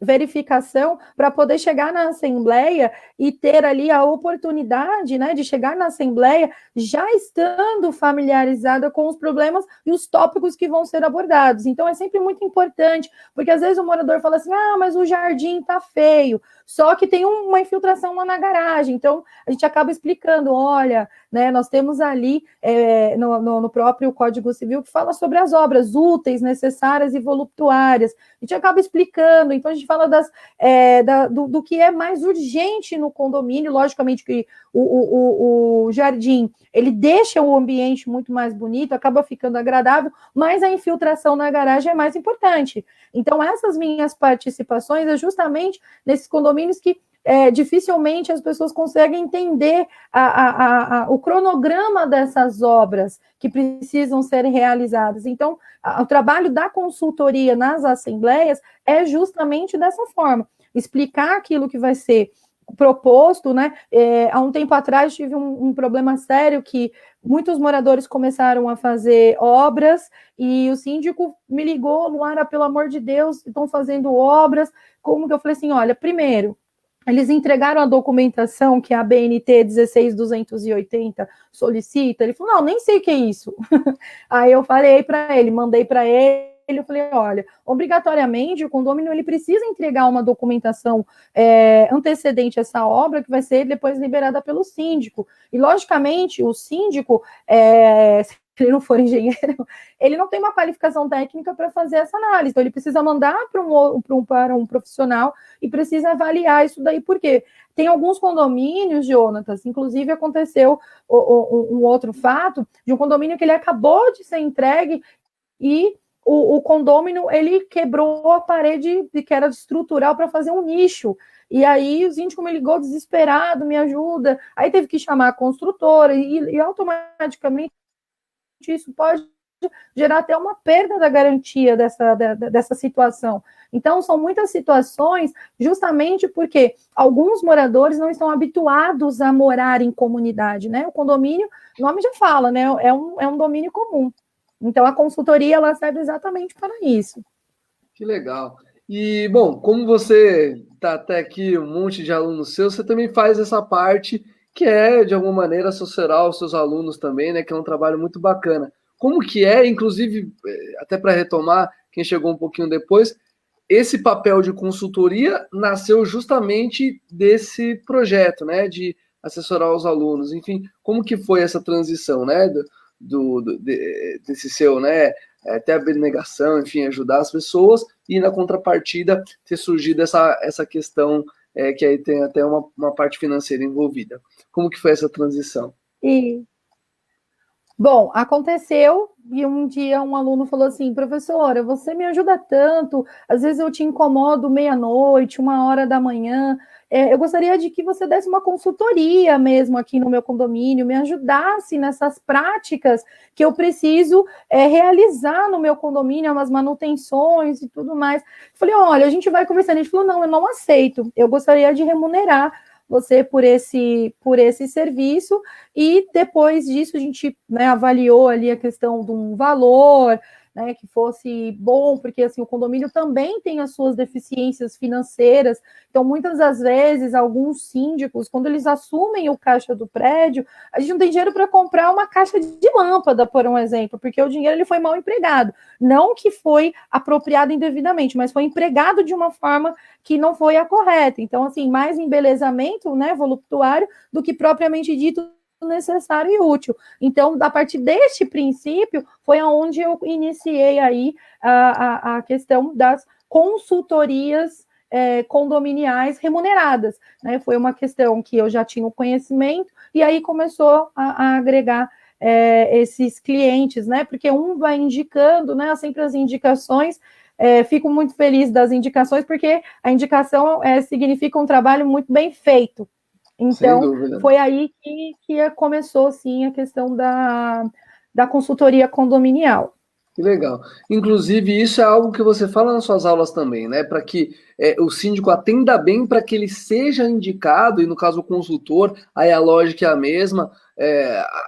verificação para poder chegar na Assembleia e ter ali a oportunidade, né, de chegar na Assembleia já estando familiarizada com os problemas e os tópicos que vão ser abordados. Então, é sempre muito importante, porque às vezes o morador fala assim, mas o jardim está feio, só que tem uma infiltração lá na garagem. Então, a gente acaba explicando, olha, né, nós temos ali no próprio Código Civil que fala sobre as obras úteis, necessárias, imobiliárias e voluptuárias. A gente acaba explicando, então a gente fala do que é mais urgente no condomínio, logicamente que o jardim, ele deixa o ambiente muito mais bonito, acaba ficando agradável, mas a infiltração na garagem é mais importante. Então, essas minhas participações é justamente nesses condomínios que dificilmente as pessoas conseguem entender o cronograma dessas obras que precisam ser realizadas. Então, o trabalho da consultoria nas assembleias é justamente dessa forma, explicar aquilo que vai ser proposto, né? Há um tempo atrás tive um problema sério que muitos moradores começaram a fazer obras e o síndico me ligou, Luara, pelo amor de Deus, estão fazendo obras, como que eu falei assim, olha, primeiro, eles entregaram a documentação que a BNT 16280 solicita. Ele falou, não, nem sei o que é isso. Aí eu falei para ele, mandei para ele, eu falei, olha, obrigatoriamente o condomínio ele precisa entregar uma documentação antecedente a essa obra, que vai ser depois liberada pelo síndico. E, logicamente, o síndico, se ele não for engenheiro, ele não tem uma qualificação técnica para fazer essa análise. Então, ele precisa mandar para um profissional e precisa avaliar isso daí. Por quê? Tem alguns condomínios, Jonatas, inclusive aconteceu um outro fato de um condomínio que ele acabou de ser entregue e o condômino, ele quebrou a parede que era estrutural para fazer um nicho. E aí o síndico me ligou desesperado, me ajuda. Aí teve que chamar a construtora e automaticamente isso pode gerar até uma perda da garantia dessa situação. Então, são muitas situações justamente porque alguns moradores não estão habituados a morar em comunidade, né? O condomínio, o nome já fala, né? É um domínio comum. Então, a consultoria, ela serve exatamente para isso. Que legal. E, bom, como você está até aqui, um monte de alunos seus, você também faz essa parte que é, de alguma maneira, assessorar os seus alunos também, né? Que é um trabalho muito bacana. Como que é, inclusive, até para retomar, quem chegou um pouquinho depois, esse papel de consultoria nasceu justamente desse projeto, né? De assessorar os alunos. Enfim, como que foi essa transição, né? Desse seu, né? Ter abnegação, enfim, ajudar as pessoas e, na contrapartida, ter surgido essa questão que aí tem até uma parte financeira envolvida. Como que foi essa transição? Bom, aconteceu e um dia um aluno falou assim, professora, você me ajuda tanto, às vezes eu te incomodo meia-noite, 1h da manhã, eu gostaria de que você desse uma consultoria mesmo aqui no meu condomínio, me ajudasse nessas práticas que eu preciso realizar no meu condomínio, umas manutenções e tudo mais. Falei, olha, a gente vai conversando. Ele falou, não, eu não aceito, eu gostaria de remunerar você por esse serviço, e depois disso a gente, né, avaliou ali a questão de um valor, né, que fosse bom, porque assim, o condomínio também tem as suas deficiências financeiras, então muitas das vezes, alguns síndicos, quando eles assumem o caixa do prédio, a gente não tem dinheiro para comprar uma caixa de lâmpada, por um exemplo, porque o dinheiro ele foi mal empregado, não que foi apropriado indevidamente, mas foi empregado de uma forma que não foi a correta, então assim, mais embelezamento, né, voluptuário, do que propriamente dito necessário e útil. Então, a partir deste princípio, foi aonde eu iniciei aí a questão das consultorias condominiais remuneradas, né? Foi uma questão que eu já tinha o conhecimento, e aí começou a agregar esses clientes, né? Porque um vai indicando, né? Sempre as indicações. Fico muito feliz das indicações, porque a indicação significa um trabalho muito bem feito. Então, foi aí que começou, sim, a questão da consultoria condominial. Que legal. Inclusive, isso é algo que você fala nas suas aulas também, né? Para que o síndico atenda bem, para que ele seja indicado, e no caso o consultor, aí a lógica é a mesma.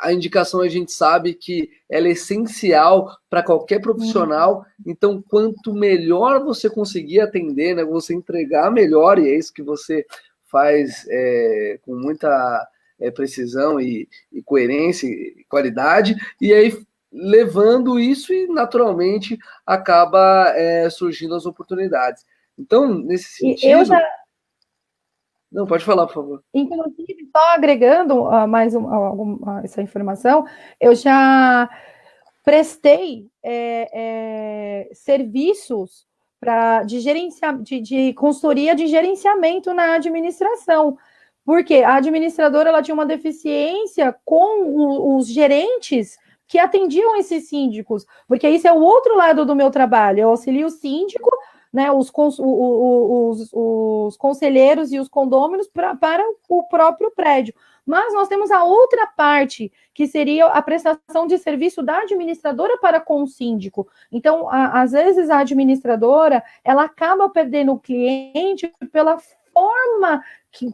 A indicação a gente sabe que ela é essencial para qualquer profissional, então quanto melhor você conseguir atender, né? Você entregar melhor, e é isso que você faz com muita precisão e coerência e qualidade, e aí levando isso e naturalmente acaba surgindo as oportunidades. Então, nesse sentido... Não, pode falar, por favor. Inclusive, só agregando mais essa informação, eu já prestei serviços de consultoria de gerenciamento na administração, porque a administradora ela tinha uma deficiência com os gerentes que atendiam esses síndicos, porque isso é o outro lado do meu trabalho, eu auxilio o síndico, né, os conselheiros e os condôminos para o próprio prédio. Mas nós temos a outra parte, que seria a prestação de serviço da administradora para com o síndico. Então, às vezes, a administradora, ela acaba perdendo o cliente pela forma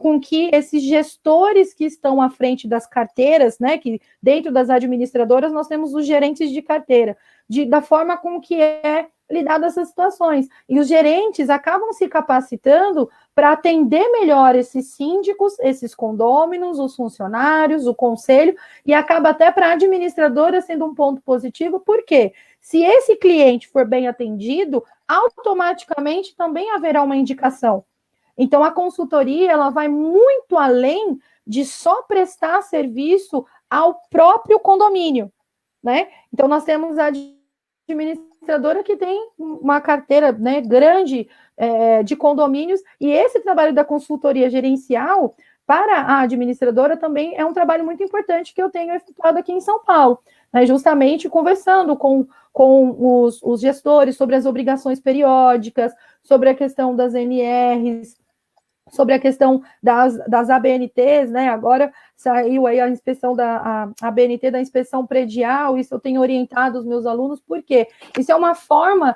com que esses gestores que estão à frente das carteiras, né, que dentro das administradoras nós temos os gerentes de carteira, da forma com que é lidar essas situações. E os gerentes acabam se capacitando para atender melhor esses síndicos, esses condôminos, os funcionários, o conselho, e acaba até para a administradora sendo um ponto positivo, porque se esse cliente for bem atendido, automaticamente também haverá uma indicação. Então, a consultoria, ela vai muito além de só prestar serviço ao próprio condomínio, né? Então, nós temos a administradora que tem uma carteira, né, grande de condomínios, e esse trabalho da consultoria gerencial para a administradora também é um trabalho muito importante que eu tenho efetuado aqui em São Paulo, né, justamente conversando com os gestores sobre as obrigações periódicas, sobre a questão das NRs, sobre a questão das ABNTs, né? Agora saiu aí a inspeção da ABNT da inspeção predial, isso eu tenho orientado os meus alunos, porque isso é uma forma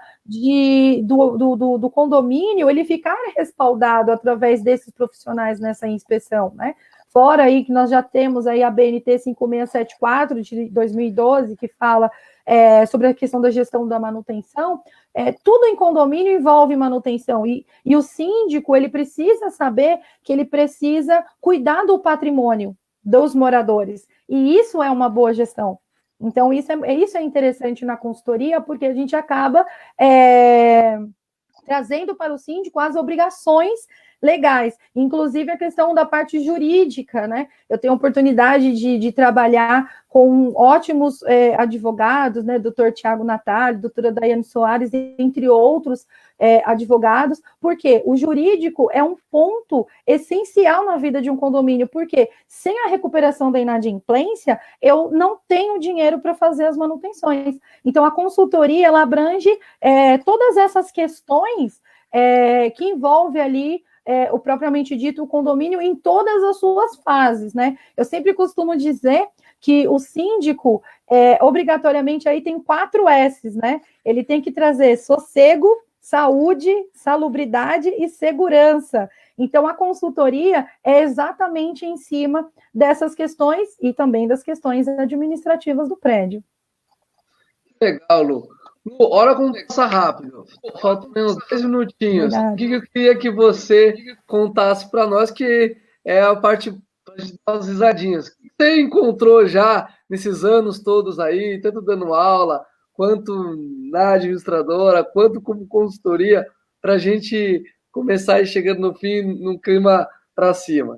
do condomínio ele ficar respaldado através desses profissionais nessa inspeção, né? Fora aí que nós já temos aí a ABNT 5674 de 2012, que fala sobre a questão da gestão da manutenção. Tudo em condomínio envolve manutenção, e o síndico, ele precisa saber que ele precisa cuidar do patrimônio dos moradores, e isso é uma boa gestão. Então, isso é interessante na consultoria, porque a gente acaba trazendo para o síndico as obrigações legais, inclusive a questão da parte jurídica, né? Eu tenho a oportunidade de trabalhar com ótimos advogados, né? Doutor Tiago Natália, doutora Daiane Soares, entre outros advogados, porque o jurídico é um ponto essencial na vida de um condomínio, porque sem a recuperação da inadimplência, eu não tenho dinheiro para fazer as manutenções. Então, a consultoria, ela abrange todas essas questões que envolve ali o propriamente dito, o condomínio em todas as suas fases, né? Eu sempre costumo dizer que o síndico, obrigatoriamente, aí tem 4 S's, né? Ele tem que trazer sossego, saúde, salubridade e segurança. Então, a consultoria é exatamente em cima dessas questões e também das questões administrativas do prédio. Legal, Lu. Hora como passa rápido. Faltam menos 10 minutinhos. Verdade. O que eu queria que você contasse para nós, que é a parte das risadinhas. O que você encontrou já nesses anos todos aí, tanto dando aula, quanto na administradora, quanto como consultoria, para a gente começar a ir chegando no fim num clima para cima?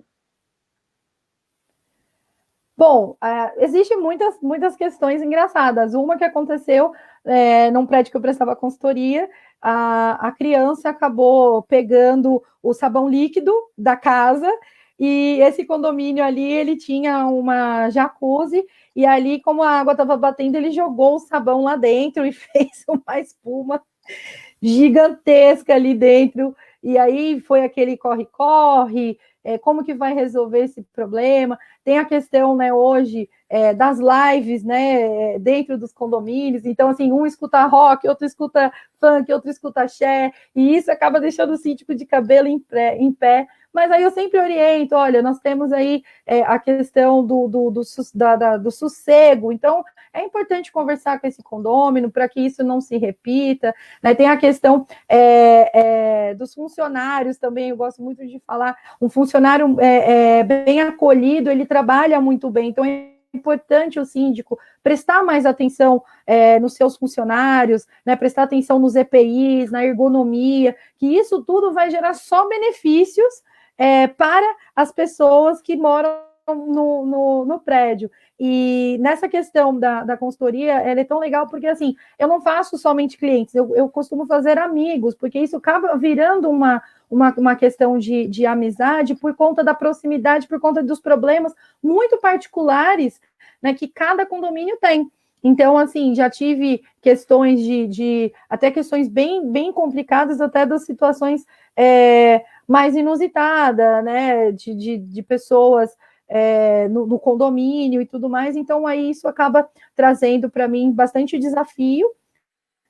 Bom, existem muitas questões engraçadas. Uma que aconteceu num prédio que eu prestava consultoria, a criança acabou pegando o sabão líquido da casa, e esse condomínio ali, ele tinha uma jacuzzi, e ali, como a água estava batendo, ele jogou o sabão lá dentro e fez uma espuma gigantesca ali dentro, e aí foi aquele corre-corre, como que vai resolver esse problema? Tem a questão, né, hoje, das lives, né, dentro dos condomínios, então, assim, um escuta rock, outro escuta funk, outro escuta axé, e isso acaba deixando o síndico de cabelo em pé, mas aí eu sempre oriento, olha, nós temos aí a questão do sossego, então é importante conversar com esse condômino para que isso não se repita, né? Tem a questão dos funcionários também, eu gosto muito de falar, um funcionário bem acolhido, ele trabalha muito bem, então é importante o síndico prestar mais atenção nos seus funcionários, né, prestar atenção nos EPIs, na ergonomia, que isso tudo vai gerar só benefícios para as pessoas que moram no prédio. E nessa questão da consultoria, ela é tão legal porque, assim, eu não faço somente clientes, eu costumo fazer amigos, porque isso acaba virando uma questão de amizade por conta da proximidade, por conta dos problemas muito particulares, né, que cada condomínio tem. Então, assim, já tive questões até questões bem complicadas, até das situações mais inusitadas, né, de pessoas no condomínio e tudo mais. Então, aí isso acaba trazendo para mim bastante desafio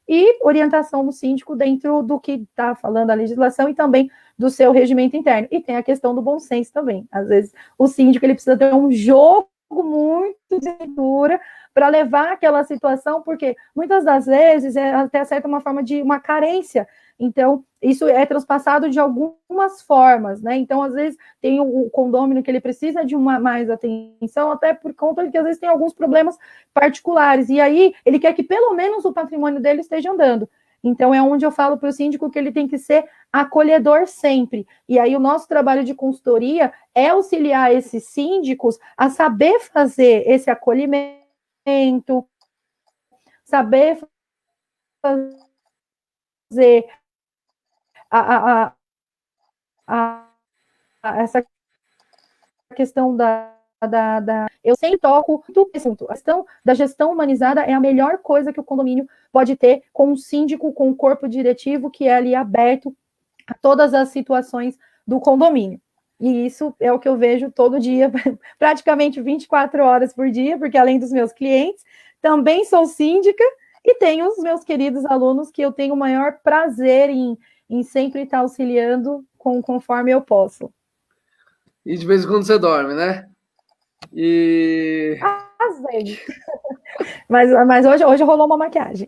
e orientação do síndico dentro do que está falando a legislação e também do seu regimento interno. E tem a questão do bom senso também. Às vezes, o síndico ele precisa ter um jogo muito de leitura para levar aquela situação, porque muitas das vezes é até certa uma forma de uma carência. Então, isso é transpassado de algumas formas, né? Então, às vezes, tem o condômino que ele precisa de mais atenção, até por conta de que, às vezes, tem alguns problemas particulares. E aí, ele quer que, pelo menos, o patrimônio dele esteja andando. Então, é onde eu falo para o síndico que ele tem que ser acolhedor sempre. E aí, o nosso trabalho de consultoria é auxiliar esses síndicos a saber fazer esse acolhimento, saber fazer essa questão eu sempre toco do assunto. A questão da gestão humanizada é a melhor coisa que o condomínio pode ter com um síndico, com um corpo diretivo que é ali aberto a todas as situações do condomínio. E isso é o que eu vejo todo dia, praticamente 24 horas por dia, porque além dos meus clientes, também sou síndica e tenho os meus queridos alunos que eu tenho o maior prazer em sempre estar auxiliando conforme eu posso. E de vez em quando você dorme, né? Às vezes. Mas hoje rolou uma maquiagem.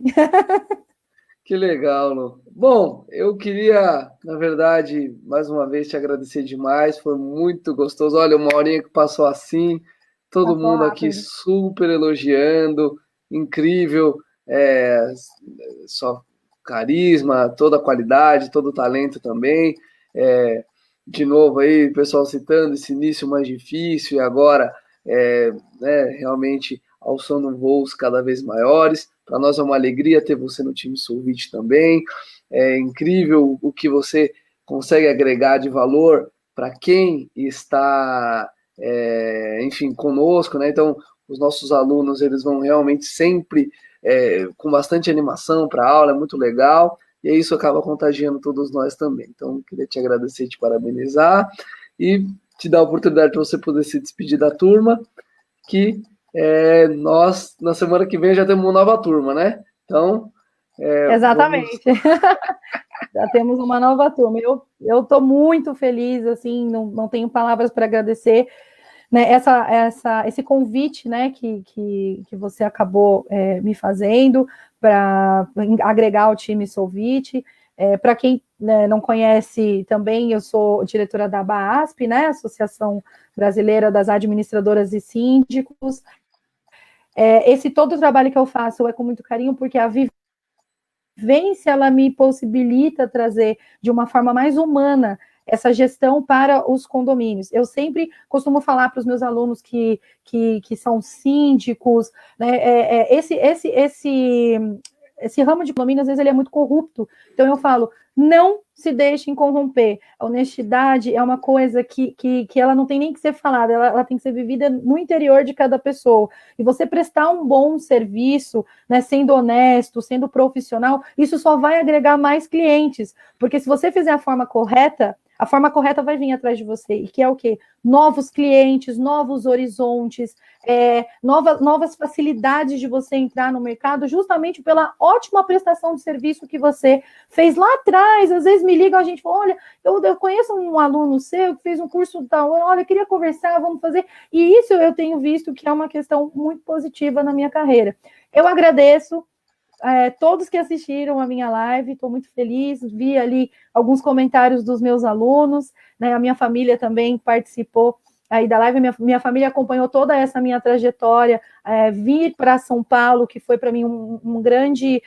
Que legal, Lu. Bom, eu queria, na verdade, mais uma vez te agradecer demais. Foi muito gostoso. Olha, uma horinha que passou assim, todo mundo aqui super elogiando, incrível, só carisma, toda a qualidade, todo o talento também. De novo aí, o pessoal citando esse início mais difícil e agora realmente alçando voos cada vez maiores. Para nós é uma alegria ter você no time Solvit também. É incrível o que você consegue agregar de valor para quem está, enfim, conosco, né? Então, os nossos alunos, eles vão realmente sempre com bastante animação para a aula, é muito legal. E isso acaba contagiando todos nós também. Então, queria te agradecer, te parabenizar e te dar a oportunidade para você poder se despedir da turma, que nós, na semana que vem, já temos uma nova turma, né? Então, exatamente. Já temos uma nova turma. Eu estou muito feliz, assim, não tenho palavras para agradecer, né, esse convite, né, que você acabou me fazendo para agregar ao time Solvit. Para quem, né, não conhece também, eu sou diretora da ABAASP, né, Associação Brasileira das Administradoras e Síndicos. Esse todo o trabalho que eu faço é com muito carinho, porque a vivência, ela me possibilita trazer de uma forma mais humana essa gestão para os condomínios. Eu sempre costumo falar para os meus alunos que são síndicos, né, esse ramo de condomínio, às vezes, ele é muito corrupto. Então, eu falo, não se deixem corromper. A honestidade é uma coisa que ela não tem nem que ser falada, ela tem que ser vivida no interior de cada pessoa. E você prestar um bom serviço, né, sendo honesto, sendo profissional, isso só vai agregar mais clientes. Porque se você fizer a forma correta vai vir atrás de você. E que é o quê? Novos clientes, novos horizontes, novas facilidades de você entrar no mercado, justamente pela ótima prestação de serviço que você fez lá atrás. Às vezes me ligam, a gente fala, olha, eu conheço um aluno seu que fez um curso tal, olha, queria conversar, vamos fazer. E isso eu tenho visto que é uma questão muito positiva na minha carreira. Eu agradeço todos que assistiram a minha live, estou muito feliz, vi ali alguns comentários dos meus alunos, né, a minha família também participou aí da live, minha família acompanhou toda essa minha trajetória, vir para São Paulo, que foi para mim um grande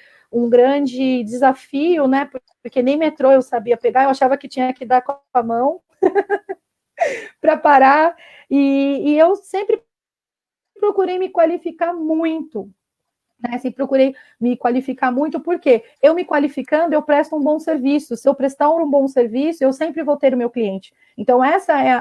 desafio, né, porque nem metrô eu sabia pegar, eu achava que tinha que dar com a mão, para parar, e eu sempre procurei me qualificar muito, né? Sempre procurei me qualificar muito, porque eu me qualificando, eu presto um bom serviço. Se eu prestar um bom serviço, eu sempre vou ter o meu cliente. Então, essa é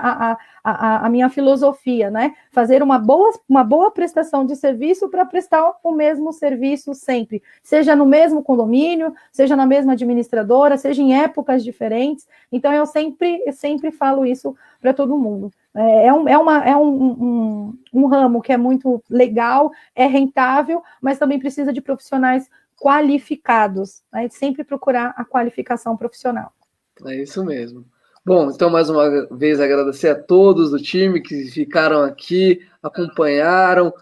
a minha filosofia, né? Fazer uma boa prestação de serviço para prestar o mesmo serviço sempre, seja no mesmo condomínio, seja na mesma administradora, seja em épocas diferentes. Então, eu sempre falo isso para todo mundo. É um ramo que é muito legal, é rentável, mas também precisa de profissionais qualificados, né? Sempre procurar a qualificação profissional. É isso mesmo. Bom, então mais uma vez agradecer a todos do time que ficaram aqui, acompanharam,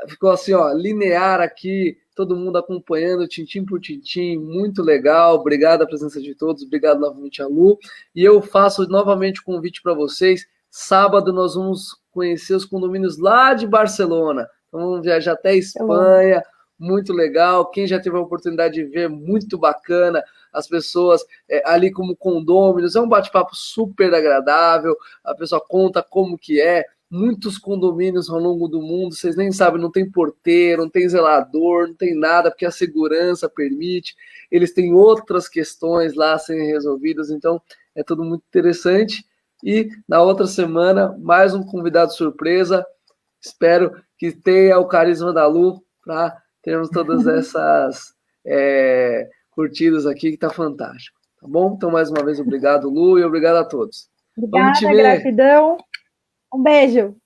ficou assim, ó, linear aqui, todo mundo acompanhando, tintim por tintim, muito legal, obrigado a presença de todos, obrigado novamente a Lu, e eu faço novamente o convite para vocês, sábado nós vamos conhecer os condomínios lá de Barcelona, então vamos viajar até a Espanha, muito legal, quem já teve a oportunidade de ver, muito bacana, as pessoas ali como condôminos, é um bate-papo super agradável, a pessoa conta como que é, muitos condomínios ao longo do mundo, vocês nem sabem, não tem porteiro, não tem zelador, não tem nada, porque a segurança permite, eles têm outras questões lá a serem resolvidas, então é tudo muito interessante, e na outra semana, mais um convidado surpresa, espero que tenha o carisma da Lu para termos todas essas curtidas aqui, que tá fantástico, tá bom? Então, mais uma vez, obrigado, Lu, e obrigado a todos. Obrigada, gratidão. Um beijo.